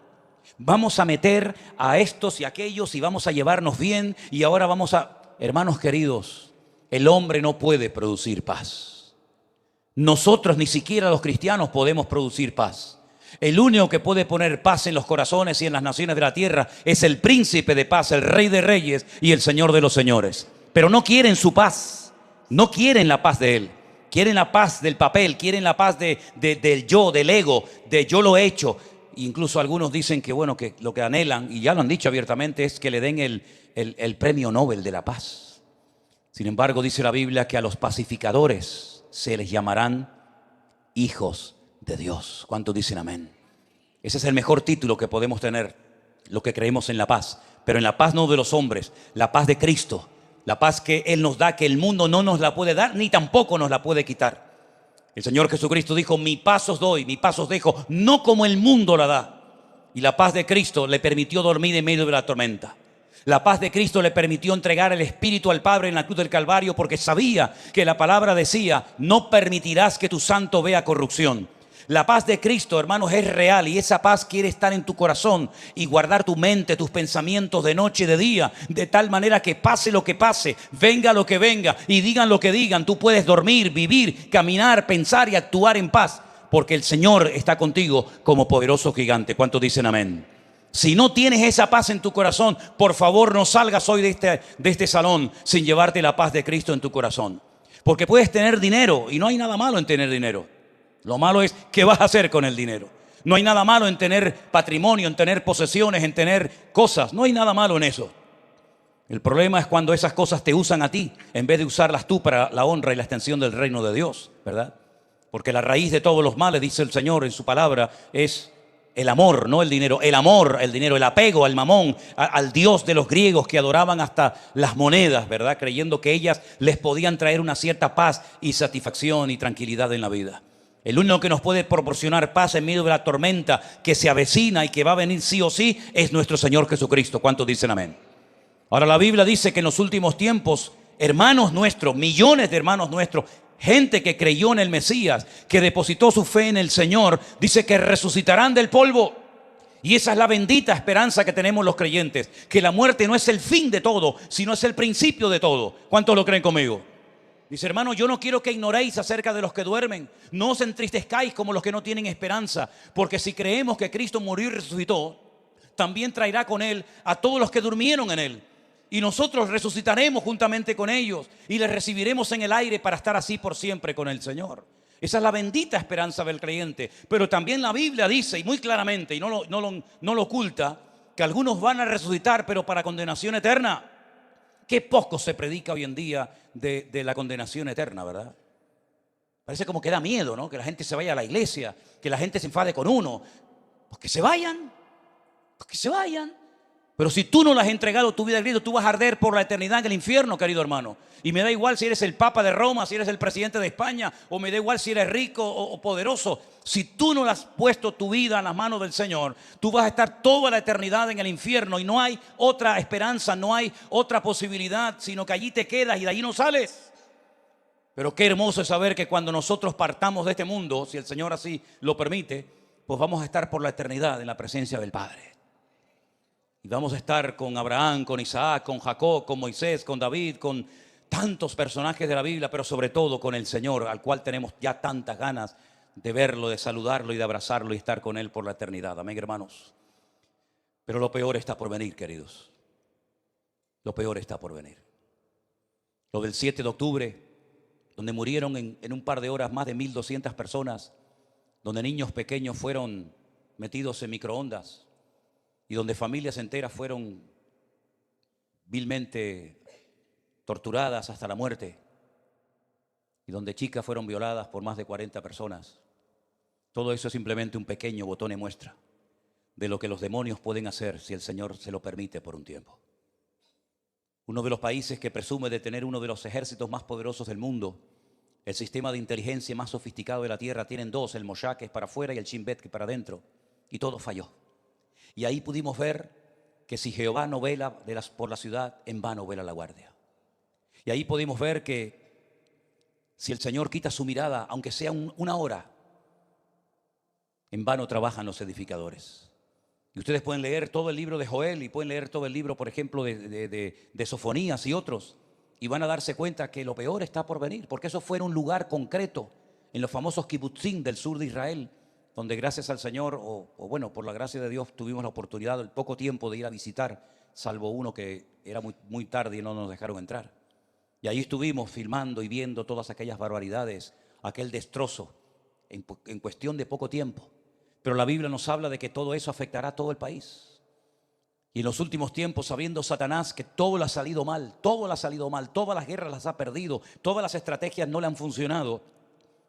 vamos a meter a estos y aquellos y vamos a llevarnos bien, y ahora vamos a... Hermanos queridos, el hombre no puede producir paz. Nosotros, ni siquiera los cristianos, podemos producir paz. El único que puede poner paz en los corazones y en las naciones de la tierra es el príncipe de paz, el rey de reyes y el señor de los señores. Pero no quieren su paz, no quieren la paz de él. Quieren la paz del papel, quieren la paz del yo, del ego, de yo lo he hecho. Incluso algunos dicen que bueno, que lo que anhelan, y ya lo han dicho abiertamente, es que le den el premio Nobel de la paz. Sin embargo, dice la Biblia que a los pacificadores se les llamarán hijos de Dios. ¿Cuántos dicen amén? Ese es el mejor título que podemos tener, lo que creemos en la paz. Pero en la paz no de los hombres, la paz de Cristo, la paz que Él nos da, que el mundo no nos la puede dar, ni tampoco nos la puede quitar. El Señor Jesucristo dijo, mi paz os doy, mi paz os dejo, no como el mundo la da. Y la paz de Cristo le permitió dormir en medio de la tormenta. La paz de Cristo le permitió entregar el Espíritu al Padre en la cruz del Calvario, porque sabía que la palabra decía, no permitirás que tu santo vea corrupción. La paz de Cristo, hermanos, es real, y esa paz quiere estar en tu corazón y guardar tu mente, tus pensamientos de noche y de día, de tal manera que pase lo que pase, venga lo que venga y digan lo que digan, tú puedes dormir, vivir, caminar, pensar y actuar en paz, porque el Señor está contigo como poderoso gigante. ¿Cuántos dicen amén? Si no tienes esa paz en tu corazón, por favor no salgas hoy de este salón sin llevarte la paz de Cristo en tu corazón. Porque puedes tener dinero y no hay nada malo en tener dinero. Lo malo es qué vas a hacer con el dinero. No hay nada malo en tener patrimonio, en tener posesiones, en tener cosas. No hay nada malo en eso. El problema es cuando esas cosas te usan a ti en vez de usarlas tú para la honra y la extensión del reino de Dios, ¿verdad? Porque la raíz de todos los males, dice el Señor en su palabra, es el amor, no el dinero. El amor, el dinero, el apego al mamón, al Dios de los griegos que adoraban hasta las monedas, ¿verdad? Creyendo que ellas les podían traer una cierta paz y satisfacción y tranquilidad en la vida. El único que nos puede proporcionar paz en medio de la tormenta que se avecina y que va a venir sí o sí es nuestro Señor Jesucristo. ¿Cuántos dicen amén? Ahora la Biblia dice que en los últimos tiempos, hermanos nuestros, millones de hermanos nuestros, gente que creyó en el Mesías, que depositó su fe en el Señor, dice que resucitarán del polvo. Y esa es la bendita esperanza que tenemos los creyentes, que la muerte no es el fin de todo, sino es el principio de todo. ¿Cuántos lo creen conmigo? Dice, hermano, yo no quiero que ignoréis acerca de los que duermen. No os entristezcáis como los que no tienen esperanza, porque si creemos que Cristo murió y resucitó, también traerá con Él a todos los que durmieron en Él. Y nosotros resucitaremos juntamente con ellos y les recibiremos en el aire para estar así por siempre con el Señor. Esa es la bendita esperanza del creyente. Pero también la Biblia dice, y muy claramente, y no lo oculta, que algunos van a resucitar, pero para condenación eterna. Qué poco se predica hoy en día de la condenación eterna, ¿verdad? Parece como que da miedo, ¿no? Que la gente se vaya a la iglesia, que la gente se enfade con uno. Pues que se vayan, pues que se vayan. Pero si tú no le has entregado tu vida a Cristo, tú vas a arder por la eternidad en el infierno, querido hermano. Y me da igual si eres el Papa de Roma, si eres el presidente de España, o me da igual si eres rico o poderoso. Si tú no le has puesto tu vida en las manos del Señor, tú vas a estar toda la eternidad en el infierno y no hay otra esperanza, no hay otra posibilidad, sino que allí te quedas y de allí no sales. Pero qué hermoso es saber que cuando nosotros partamos de este mundo, si el Señor así lo permite, pues vamos a estar por la eternidad en la presencia del Padre. Y vamos a estar con Abraham, con Isaac, con Jacob, con Moisés, con David, con tantos personajes de la Biblia, pero sobre todo con el Señor, al cual tenemos ya tantas ganas de verlo, de saludarlo y de abrazarlo y estar con Él por la eternidad. Amén, hermanos. Pero lo peor está por venir, queridos. Lo peor está por venir. Lo del 7 de octubre, donde murieron en un par de horas más de 1.200 personas, donde niños pequeños fueron metidos en microondas, y donde familias enteras fueron vilmente torturadas hasta la muerte, y donde chicas fueron violadas por más de 40 personas. Todo eso es simplemente un pequeño botón de muestra de lo que los demonios pueden hacer si el Señor se lo permite por un tiempo. Uno de los países que presume de tener uno de los ejércitos más poderosos del mundo, el sistema de inteligencia más sofisticado de la tierra, tienen dos, el Mossad, que es para afuera, y el Shin Bet, que es para adentro, y todo falló. Y ahí pudimos ver que si Jehová no vela por la ciudad, en vano vela la guardia. Y ahí pudimos ver que si el Señor quita su mirada, aunque sea una hora, en vano trabajan los edificadores. Y ustedes pueden leer todo el libro de Joel y pueden leer todo el libro, por ejemplo, de Sofonías y otros, y van a darse cuenta que lo peor está por venir, porque eso fue en un lugar concreto, en los famosos kibutzim del sur de Israel, donde gracias al Señor, o bueno, por la gracia de Dios, tuvimos la oportunidad, el poco tiempo de ir a visitar, salvo uno que era muy tarde y no nos dejaron entrar. Y ahí estuvimos filmando y viendo todas aquellas barbaridades, aquel destrozo, en cuestión de poco tiempo. Pero la Biblia nos habla de que todo eso afectará a todo el país. Y en los últimos tiempos, sabiendo Satanás que todo le ha salido mal, todas las guerras las ha perdido, todas las estrategias no le han funcionado,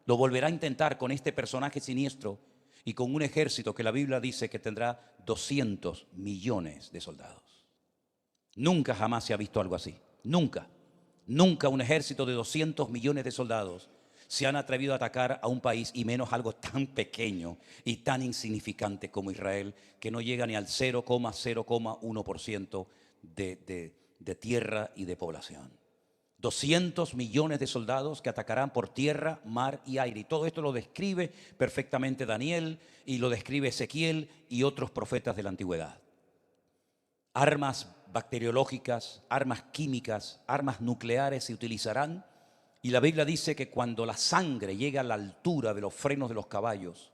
lo volverá a intentar con este personaje siniestro y con un ejército que la Biblia dice que tendrá 200 millones de soldados. Nunca jamás se ha visto algo así. Nunca un ejército de 200 millones de soldados se han atrevido a atacar a un país, y menos algo tan pequeño y tan insignificante como Israel, que no llega ni al 0,1% de tierra y de población. 200 millones de soldados que atacarán por tierra, mar y aire. Y todo esto lo describe perfectamente Daniel y lo describe Ezequiel y otros profetas de la antigüedad. Armas bacteriológicas, armas químicas, armas nucleares se utilizarán. Y la Biblia dice que cuando la sangre llega a la altura de los frenos de los caballos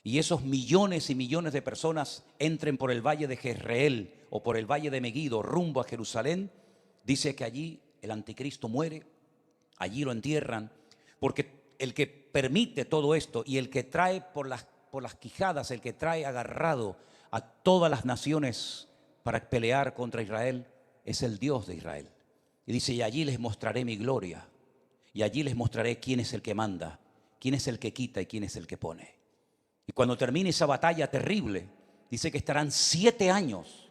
y esos millones y millones de personas entren por el valle de Jezreel o por el valle de Meguido rumbo a Jerusalén, dice que allí el anticristo muere, allí lo entierran, porque el que permite todo esto y el que trae por las quijadas, el que trae agarrado a todas las naciones para pelear contra Israel, es el Dios de Israel. Y dice, y allí les mostraré mi gloria, y allí les mostraré quién es el que manda, quién es el que quita y quién es el que pone. Y cuando termine esa batalla terrible, dice que estarán 7 años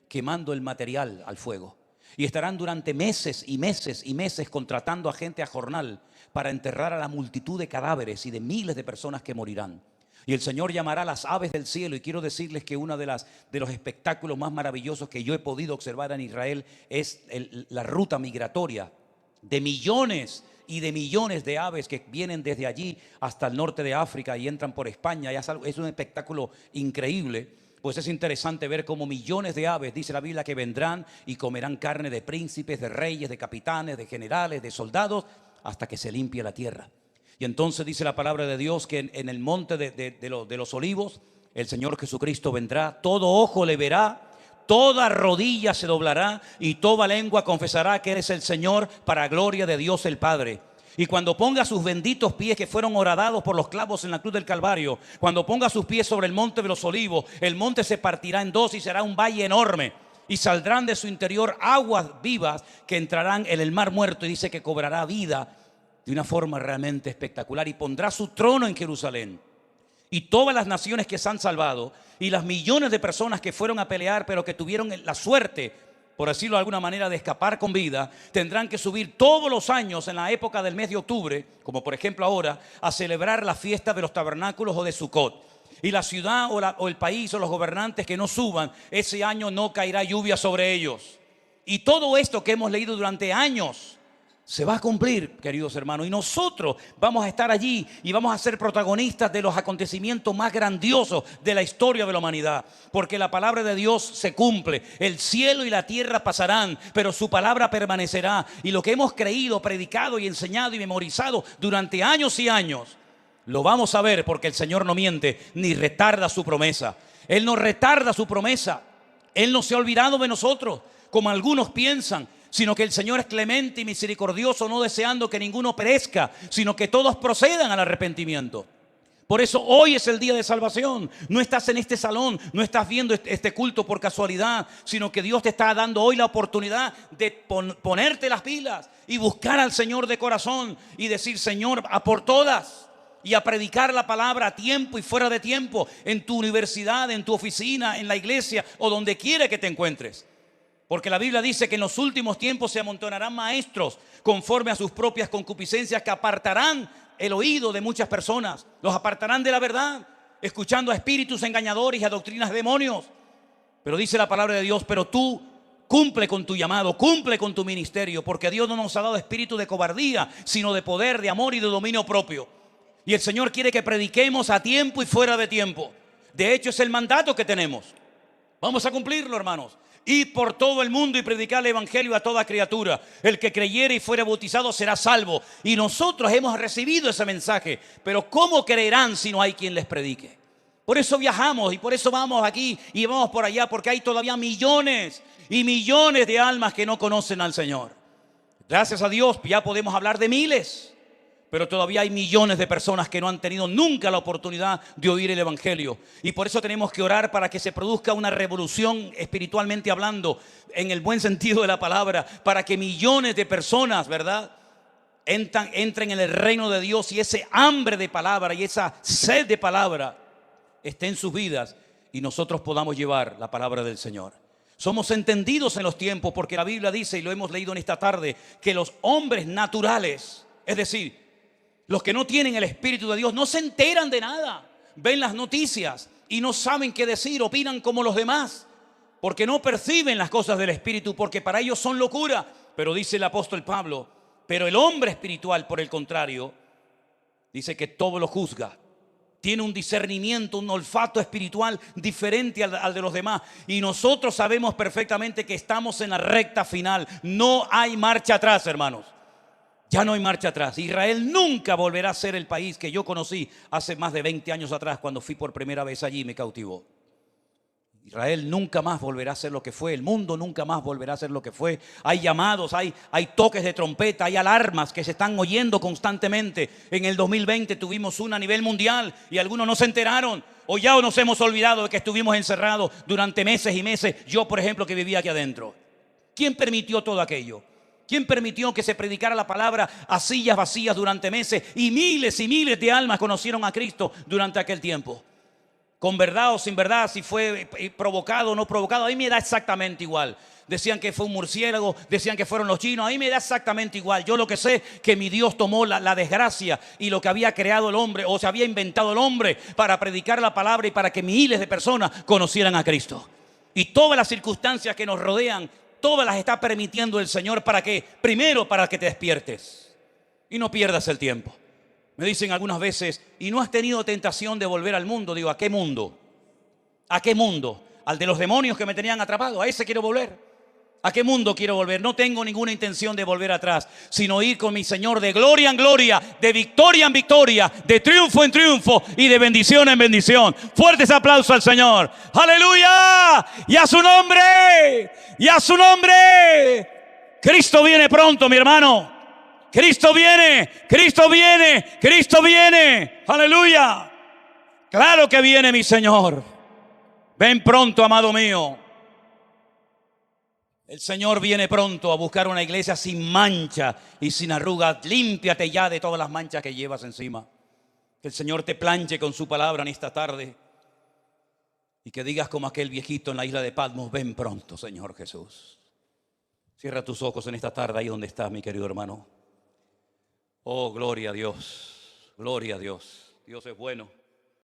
quemando el material al fuego. Y estarán durante meses y meses y meses contratando a gente a jornal para enterrar a la multitud de cadáveres y de miles de personas que morirán. Y el Señor llamará a las aves del cielo. Y quiero decirles que uno de los espectáculos más maravillosos que yo he podido observar en Israel es la ruta migratoria de millones y de millones de aves que vienen desde allí hasta el norte de África y entran por España. Es un espectáculo increíble. Pues es interesante ver cómo millones de aves, dice la Biblia, que vendrán y comerán carne de príncipes, de reyes, de capitanes, de generales, de soldados, hasta que se limpie la tierra. Y entonces dice la palabra de Dios que en el monte de los olivos, el Señor Jesucristo vendrá, todo ojo le verá, toda rodilla se doblará y toda lengua confesará que eres el Señor, para gloria de Dios el Padre. Y cuando ponga sus benditos pies, que fueron horadados por los clavos en la cruz del Calvario, cuando ponga sus pies sobre el monte de los olivos, el monte se partirá en dos y será un valle enorme. Y saldrán de su interior aguas vivas que entrarán en el mar muerto. Y dice que cobrará vida de una forma realmente espectacular. Y pondrá su trono en Jerusalén. Y todas las naciones que se han salvado y las millones de personas que fueron a pelear pero que tuvieron la suerte, por decirlo de alguna manera, de escapar con vida, tendrán que subir todos los años en la época del mes de octubre, como por ejemplo ahora, a celebrar la fiesta de los tabernáculos o de Sucot. Y la ciudad o el país o los gobernantes que no suban, ese año no caerá lluvia sobre ellos. Y todo esto que hemos leído durante años se va a cumplir, queridos hermanos, y nosotros vamos a estar allí y vamos a ser protagonistas de los acontecimientos más grandiosos de la historia de la humanidad, porque la palabra de Dios se cumple. El cielo y la tierra pasarán, pero su palabra permanecerá. Y lo que hemos creído, predicado y enseñado y memorizado durante años y años, lo vamos a ver, porque el Señor no miente ni retarda su promesa. Él no retarda su promesa. Él no se ha olvidado de nosotros, como algunos piensan, sino que el Señor es clemente y misericordioso, no deseando que ninguno perezca, sino que todos procedan al arrepentimiento. Por eso hoy es el día de salvación. No estás en este salón, no estás viendo este culto por casualidad, sino que Dios te está dando hoy la oportunidad de ponerte las pilas y buscar al Señor de corazón y decir: Señor, a por todas. Y a predicar la palabra a tiempo y fuera de tiempo, en tu universidad, en tu oficina, en la iglesia o donde quiera que te encuentres. Porque la Biblia dice que en los últimos tiempos se amontonarán maestros conforme a sus propias concupiscencias, que apartarán el oído de muchas personas, los apartarán de la verdad, escuchando a espíritus engañadores y a doctrinas de demonios. Pero dice la palabra de Dios: pero tú cumple con tu llamado, cumple con tu ministerio, porque Dios no nos ha dado espíritu de cobardía, sino de poder, de amor y de dominio propio. Y el Señor quiere que prediquemos a tiempo y fuera de tiempo. De hecho, es el mandato que tenemos. Vamos a cumplirlo, hermanos. Ir por todo el mundo y predicar el evangelio a toda criatura. El que creyere y fuere bautizado será salvo. Y nosotros hemos recibido ese mensaje. Pero ¿cómo creerán si no hay quien les predique? Por eso viajamos y por eso vamos aquí y vamos por allá, porque hay todavía millones y millones de almas que no conocen al Señor. Gracias a Dios ya podemos hablar de miles, pero todavía hay millones de personas que no han tenido nunca la oportunidad de oír el evangelio. Y por eso tenemos que orar para que se produzca una revolución espiritualmente hablando, en el buen sentido de la palabra, para que millones de personas, ¿verdad?, entren en el reino de Dios, y ese hambre de palabra y esa sed de palabra esté en sus vidas y nosotros podamos llevar la palabra del Señor. Somos entendidos en los tiempos, porque la Biblia dice, y lo hemos leído en esta tarde, que los hombres naturales, es decir, los que no tienen el Espíritu de Dios, no se enteran de nada. Ven las noticias y no saben qué decir, opinan como los demás, porque no perciben las cosas del Espíritu, porque para ellos son locura. Pero dice el apóstol Pablo: pero el hombre espiritual, por el contrario, dice que todo lo juzga. Tiene un discernimiento, un olfato espiritual diferente al de los demás. Y nosotros sabemos perfectamente que estamos en la recta final. No hay marcha atrás, hermanos. Ya no hay marcha atrás. Israel nunca volverá a ser el país que yo conocí hace más de 20 años atrás, cuando fui por primera vez allí y me cautivó. Israel nunca más volverá a ser lo que fue. El mundo nunca más volverá a ser lo que fue. Hay llamados, hay toques de trompeta, hay alarmas que se están oyendo constantemente. En el 2020 tuvimos una a nivel mundial y algunos no se enteraron. O ya nos hemos olvidado de que estuvimos encerrados durante meses y meses. Yo, por ejemplo, que vivía aquí adentro. ¿Quién permitió todo aquello? ¿Quién permitió que se predicara la palabra a sillas vacías durante meses? Y miles de almas conocieron a Cristo durante aquel tiempo. Con verdad o sin verdad, si fue provocado o no provocado, a mí me da exactamente igual. Decían que fue un murciélago, decían que fueron los chinos, a mí me da exactamente igual. Yo lo que sé es que mi Dios tomó la desgracia y lo que había creado el hombre o se había inventado el hombre para predicar la palabra y para que miles de personas conocieran a Cristo. Y todas las circunstancias que nos rodean, todas las está permitiendo el Señor para que, primero, para que te despiertes y no pierdas el tiempo. Me dicen algunas veces, ¿y no has tenido tentación de volver al mundo? Digo, ¿a qué mundo? ¿A qué mundo? ¿Al de los demonios que me tenían atrapado? ¿A ese quiero volver? ¿A qué mundo quiero volver? No tengo ninguna intención de volver atrás, sino ir con mi Señor de gloria en gloria, de victoria en victoria, de triunfo en triunfo y de bendición en bendición. Fuertes aplausos al Señor. ¡Aleluya! ¡Y a su nombre! ¡Y a su nombre! Cristo viene pronto, mi hermano. Cristo viene, Cristo viene, Cristo viene. Aleluya. Claro que viene mi Señor. Ven pronto, amado mío. El Señor viene pronto a buscar una iglesia sin mancha y sin arrugas. Límpiate ya de todas las manchas que llevas encima. Que el Señor te planche con su palabra en esta tarde. Y que digas como aquel viejito en la isla de Patmos, ven pronto, Señor Jesús. Cierra tus ojos en esta tarde ahí donde estás, mi querido hermano. Oh, gloria a Dios, gloria a Dios. Dios es bueno.